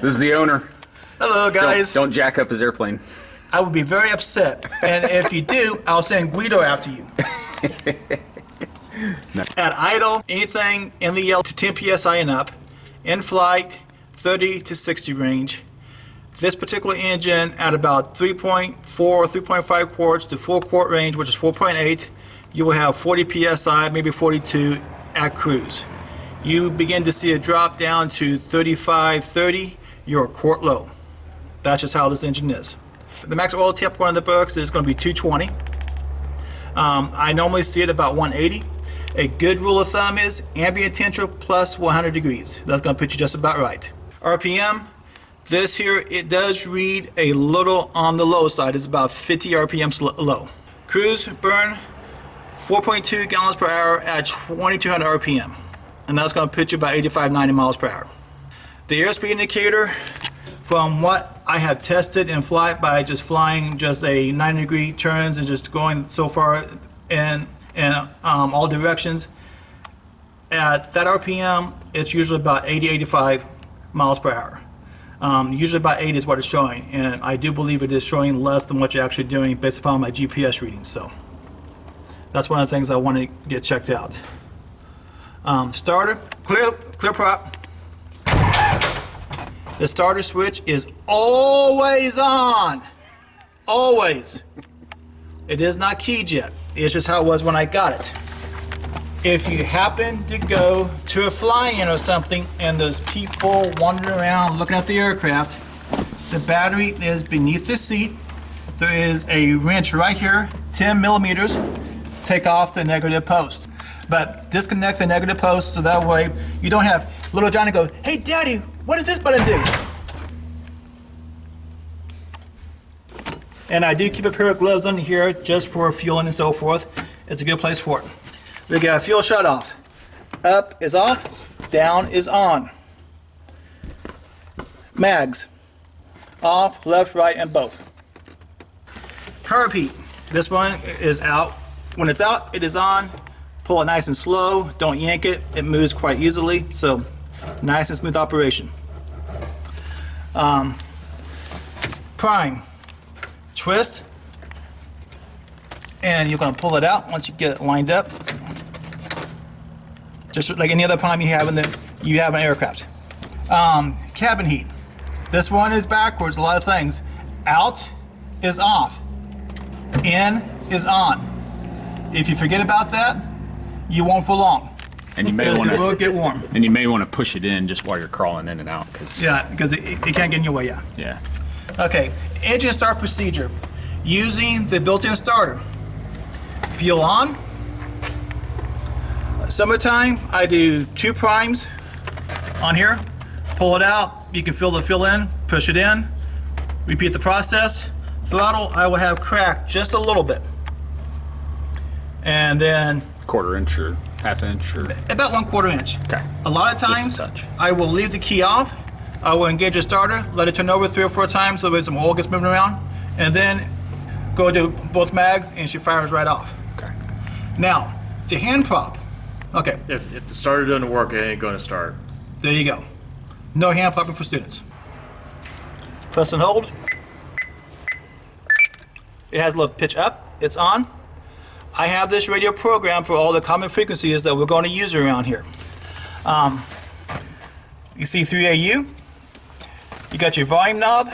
This is the owner. Hello, guys. Don't jack up his airplane. I would be very upset. And if you do, I'll send Guido after you. No. At idle, anything in the yellow to 10 psi and up. In flight, 30 to 60 range. This particular engine at about 3.4, 3.5 quarts to full quart range, which is 4.8, you will have 40 psi, maybe 42 at cruise. You begin to see a drop down to 35, 30, you're a quart low. That's just how this engine is. The max oil temp on the books is going to be 220. I normally see it about 180. A good rule of thumb is ambient temperature plus 100 degrees. That's going to put you just about right. RPM, this here, it does read a little on the low side. It's about 50 RPM low. Cruise burn, 4.2 gallons per hour at 2200 RPM. And that's going to put you about 85, 90 miles per hour. The airspeed indicator, from what I have tested in flight by just flying just a 90-degree turns and just going so far in all directions, at that RPM, it's usually about 80, 85 miles per hour. Usually about 80 is what it's showing, and I do believe it is showing less than what you're actually doing based upon my GPS readings. So that's one of the things I want to get checked out. Starter, clear prop. The starter switch is always on. Always. It is not keyed yet. It's just how it was when I got it. If you happen to go to a fly-in or something and there's people wandering around looking at the aircraft, the battery is beneath the seat. There is a wrench right here, 10 millimeters. Take off the negative post. But disconnect the negative post so that way you don't have little Johnny go, "Hey Daddy, what does this button do?" And I do keep a pair of gloves under here just for fueling and so forth. It's a good place for it. We got fuel shut off. Up is off, down is on. Mags, off, left, right, and both. Carb heat, this one is out. When it's out, it is on. Pull it nice and slow, don't yank it. It moves quite easily, so nice and smooth operation. Prime, twist, and you're going to pull it out once you get it lined up, just like any other prime you have in an aircraft. Cabin heat, this one is backwards. A lot of things. Out is off, in is on. If you forget about that, you won't for long. And you may want it will get warm. And you may want to push it in just while you're crawling in and out, because it can't get in your way. Yeah. Okay, engine start procedure. Using the built-in starter. Fuel on. Summertime, I do 2 primes on here. Pull it out. You can fill the fuel in, push it in. Repeat the process. Throttle, I will have cracked just a little bit. And then 1/4 inch or 1/2 inch or about 1/4 inch. Okay. A lot of times I will leave the key off. I will engage the starter, let it turn over 3 or 4 times so that some oil gets moving around, and then go to both mags and she fires right off. Okay. Now, to hand prop. Okay. If the starter doesn't work, it ain't going to start. There you go. No hand propping for students. Press and hold. It has a little pitch up. It's on. I have this radio program for all the common frequencies that we're going to use around here. You see 3AU. You got your volume knob,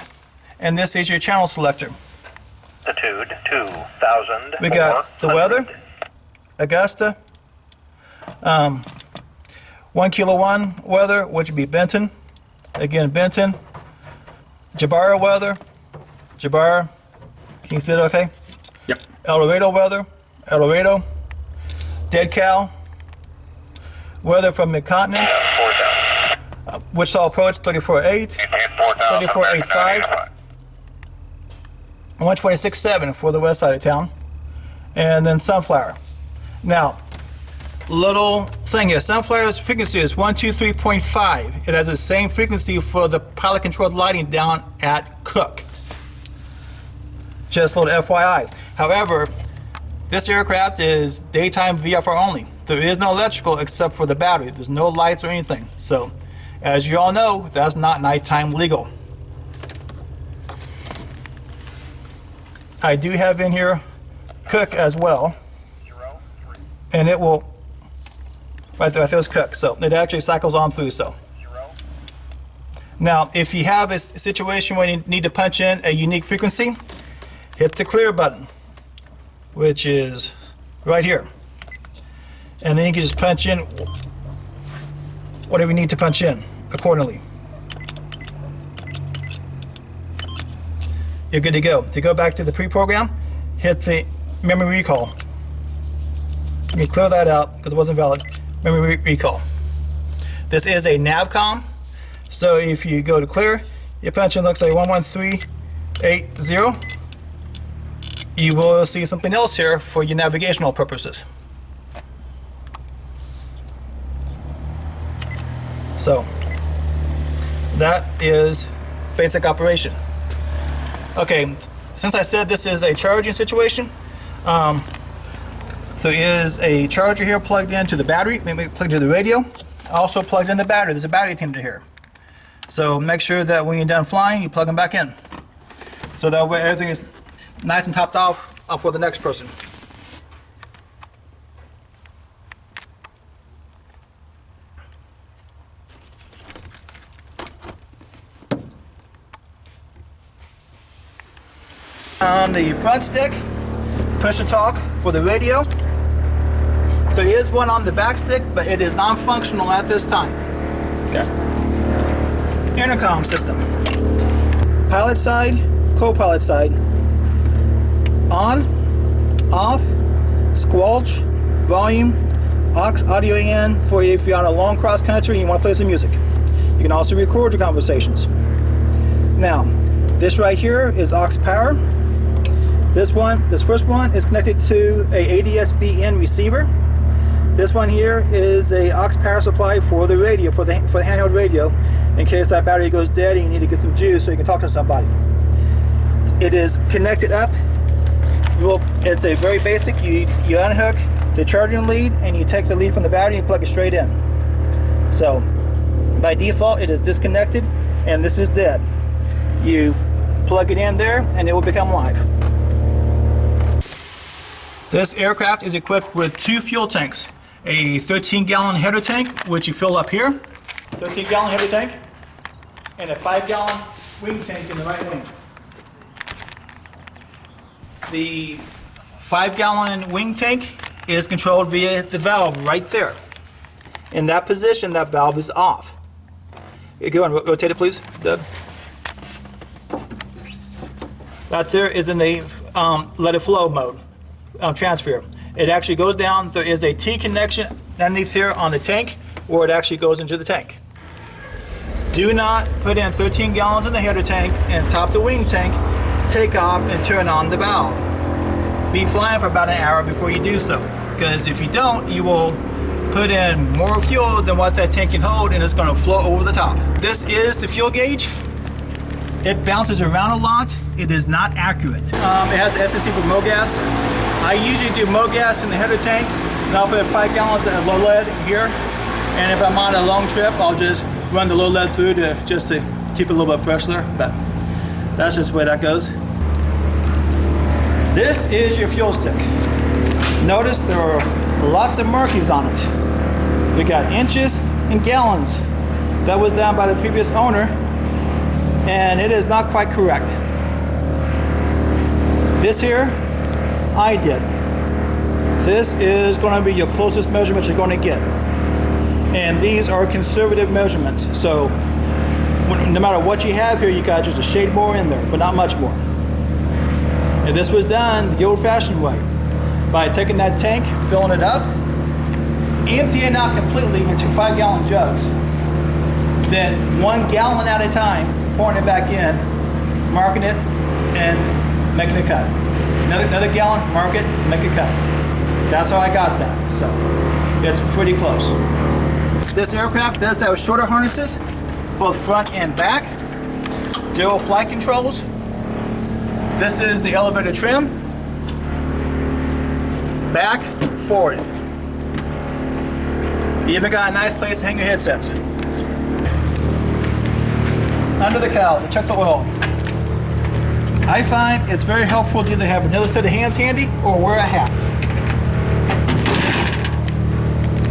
and this is your channel selector. Altitude 2,000. We got the weather, Augusta, 1 kilo 1 weather, which would be Benton. Again, Benton. Jabara weather, Jabara. Can you see it okay? Yep. El Dorado weather, El Dorado. Dead Cow. Weather from Mid-Continent. 4,000. Wichita Approach 34.8, 34.85. 126.7 for the west side of town. And then Sunflower. Now, little thing here. Sunflower's frequency is 123.5. It has the same frequency for the pilot controlled lighting down at Cook. Just a little FYI. However, this aircraft is daytime VFR only. There is no electrical except for the battery. There's no lights or anything. So As you all know, that's not nighttime legal. I do have in here cook as well, and it will, right there's cook, so it actually cycles on through. So now if you have a situation where you need to punch in a unique frequency, hit the clear button, which is right here, and then you can just punch in whatever you need to punch in accordingly. You're good to go. To go back to the pre-program, hit the memory recall. Let me clear that out because it wasn't valid. Memory recall. This is a navcom, so if you go to clear, you punch in, looks like 11380. You will see something else here for your navigational purposes. So that is basic operation. Okay, since I said this is a charging situation, there is a charger here plugged into the battery, maybe plugged into the radio. Also plugged in the battery. There's a battery tender here. So make sure that when you're done flying, you plug them back in. So that way everything is nice and topped off for the next person. On the front stick, push to talk for the radio. There is one on the back stick, but it is non-functional at this time. Okay. Intercom system. Pilot side, co-pilot side. On, off, squelch, volume, aux audio in for if you're on a long cross country and you want to play some music. You can also record your conversations. Now, this right here is aux power. This first one is connected to a ADS-B in receiver. This one here is a aux power supply for the radio, for the handheld radio, in case that battery goes dead and you need to get some juice so you can talk to somebody. It is connected up. It's a very basic. You unhook the charging lead and you take the lead from the battery and plug it straight in. So by default, it is disconnected and this is dead. You plug it in there and it will become live. This aircraft is equipped with 2 fuel tanks. A 13-gallon header tank, which you fill up here. 13-gallon header tank. And a 5-gallon wing tank in the right wing. The 5-gallon wing tank is controlled via the valve right there. In that position, that valve is off. Go and rotate it, please, Doug. That there is in the let it flow mode. Transfer. It actually goes down. There is a T connection underneath here on the tank where it actually goes into the tank. Do not put in 13 gallons in the header tank and top the wing tank, take off and turn on the valve. Be flying for about an hour before you do so, because if you don't, you will put in more fuel than what that tank can hold and it's going to flow over the top. This is the fuel gauge. It bounces around a lot. It is not accurate. It has SSC for MoGas. I usually do MoGas in the header tank, and I'll put 5 gallons of low lead here. And if I'm on a long trip, I'll just run the low lead through to keep it a little bit fresher. But that's just the way that goes. This is your fuel stick. Notice there are lots of markings on it. We got inches and gallons. That was done by the previous owner, and it is not quite correct. This here, I did. This is going to be your closest measurements you're going to get. And these are conservative measurements. So no matter what you have here, you got just a shade more in there, but not much more. And this was done the old-fashioned way, by taking that tank, filling it up, emptying it out completely into 5-gallon jugs. Then 1 gallon at a time, pouring it back in, marking it, and making a cut. Another gallon, mark it, make a cut. That's how I got that. So it's pretty close. This aircraft does have shorter harnesses, both front and back. Dual flight controls. This is the elevator trim. Back, forward. You even got a nice place to hang your headsets. under the cowl to check the oil. I find it's very helpful to either have another set of hands handy or wear a hat.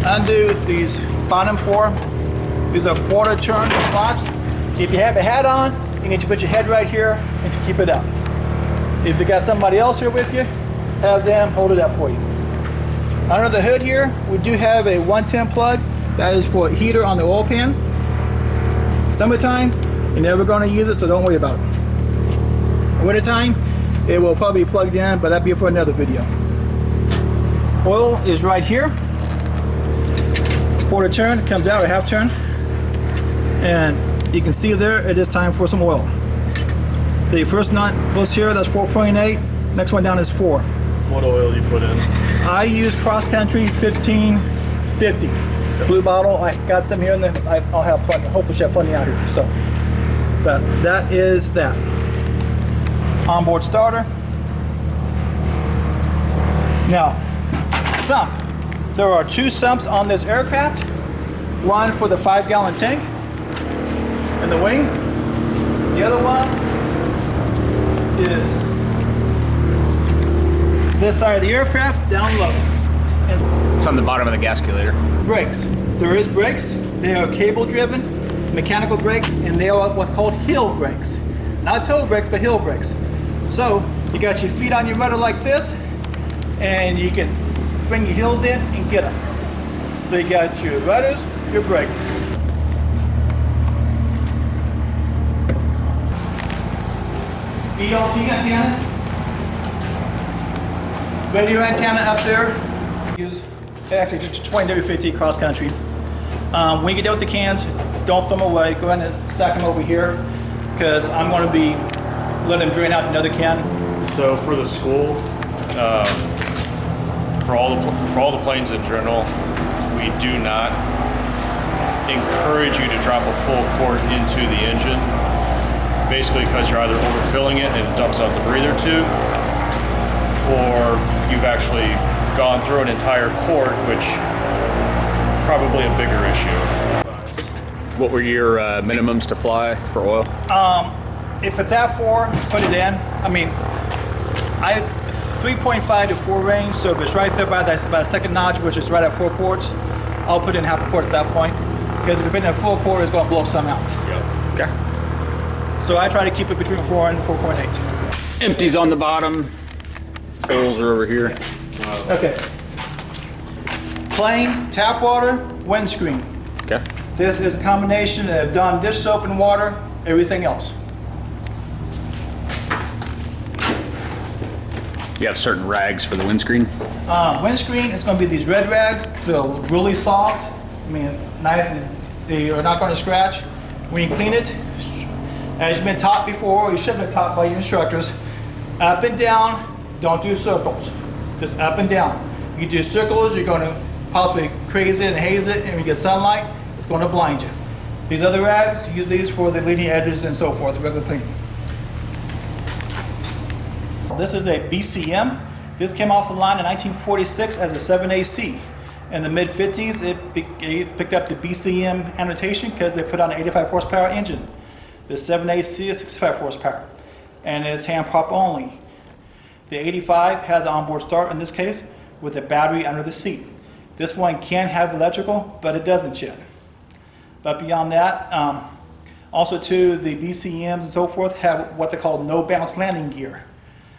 Undo these bottom four. These are quarter turn locks. If you have a hat on, you need to put your head right here and to keep it up. If you got somebody else here with you, have them hold it up for you. Under the hood here, we do have a 110 plug. That is for a heater on the oil pan. Summertime, you're never going to use it, so don't worry about it. Wintertime, it will probably be plugged in, but that'll be for another video. Oil is right here. Quarter turn, comes out, or half turn. And you can see there, it is time for some oil. The first nut close here, that's 4.8. Next one down is 4. What oil do you put in? I use Cross Country 1550. Blue bottle, I got some here, and then I'll have plenty, hopefully I have plenty out here. So, but that is that. Onboard starter. Now, sump. There are 2 sumps on this aircraft. One for the 5-gallon tank in the wing. The other one is this side of the aircraft, down low. And It's on the bottom of the gasculator. brakes. There is brakes. They are cable driven, mechanical brakes, and they are what's called hill brakes. Not toe brakes, but hill brakes. So you got your feet on your rudder like this, and you can bring your heels in and get them. So you got your rudders, your brakes. ELT antenna. Radio antenna up there. Use actually just 20 W50 cross country. When you get done with the cans, don't throw them away. Go ahead and stack them over here because I'm going to be letting them drain out another can. So for the school, for all the planes in general, we do not encourage you to drop a full quart into the engine. Basically because you're either overfilling it and it dumps out the breather tube, or you've actually gone through an entire quart, which probably a bigger issue. What were your minimums to fly for oil? If it's at 4, put it in. I mean, I 3.5 to 4 range, so if it's right there by the second notch, which is right at 4 quarts, I'll put in half a quart at that point. Because if you put in a full quart, it's going to blow some out. Okay. So I try to keep it between 4 and 4.8. Empties on the bottom. Fulls are over here. Okay. Plain tap water, windscreen. Okay. This is a combination of Dawn dish soap and water, everything else. You have certain rags for the windscreen? Windscreen, it's going to be these red rags. They're really soft. I mean, nice, and they are not going to scratch. When you clean it, as you've been taught before, or you should have been taught by your instructors, up and down, don't do circles. Just up and down. You do circles, you're going to possibly craze it and haze it, and when you get sunlight, it's going to blind you. These other rags, use these for the leading edges and so forth, regular cleaning. This is a BCM. This came off the line in 1946 as a 7AC. In the mid-50s, it picked up the BCM annotation because they put on an 85 horsepower engine. The 7AC is 65 horsepower, and it's hand prop only. The 85 has an onboard start in this case with a battery under the seat. This one can have electrical, but it doesn't yet. But beyond that, also too, the BCMs and so forth have what they call no bounce landing gear.